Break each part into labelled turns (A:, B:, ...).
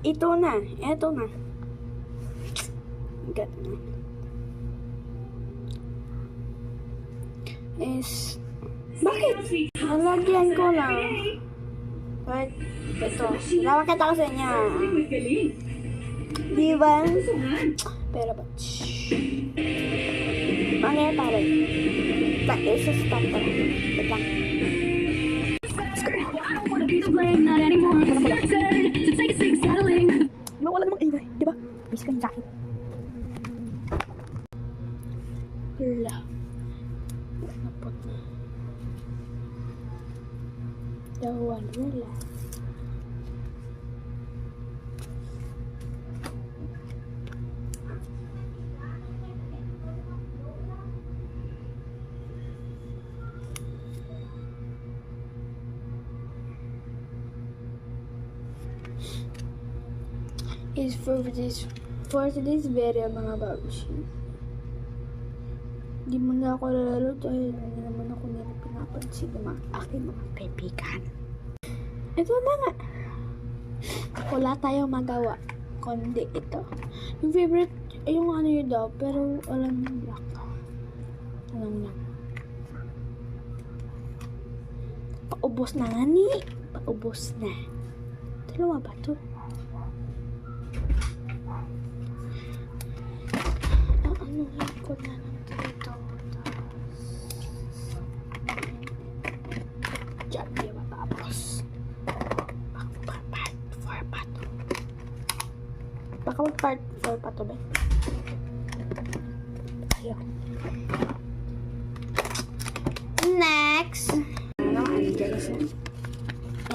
A: Ito na. Eto na. Got na. Is, bakit? Nalagyan ko lang. Right? Ito. Nakakita ko sa inyo. Diba? Pero ba? Ano yan tayo? Isa-stop ko lang. Wait lang. Diba wala namang ingay? Diba? Bis ka yung jacket. Hala. Napot na. Dawan. Wala. Is for today's video, mga babushi. Hindi mo na ako lalaro dahil hindi naman ako nila pinapansin ng mga aking mga kaibigan. Ito na nga. Wala tayong magawa kundi ito. Yung favorite, yung ano yun daw, pero walang black. Alam lang. Paubos na nga ni. Paubos na. Dalawa ba to? Anuhin ko na lang dito. Diyan, di matapos. Baka part 4 pa to. Baka part 4 pa to, ba? Ayun. Next! Ano, andyan na siya.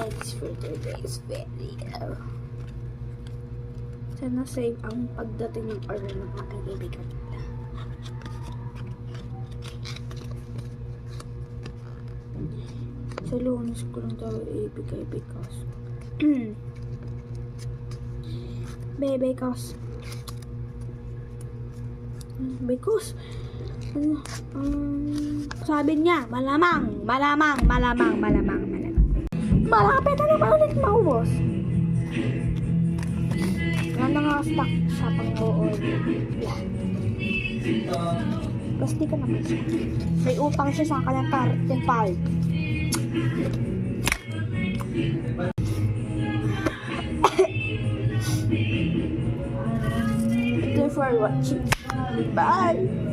A: It's for today's video. Sana save ang pagdating ng order ng aking kaibigan nila. Sa Lunes ko lang tayo ibigay because because sabi niya malamang malapit na naman ulit maubos. Ano nga stock sa pang-uod. Plastic ka naman siya. May utang siya sa kanyang karting pal. Thank you for watching. Bye!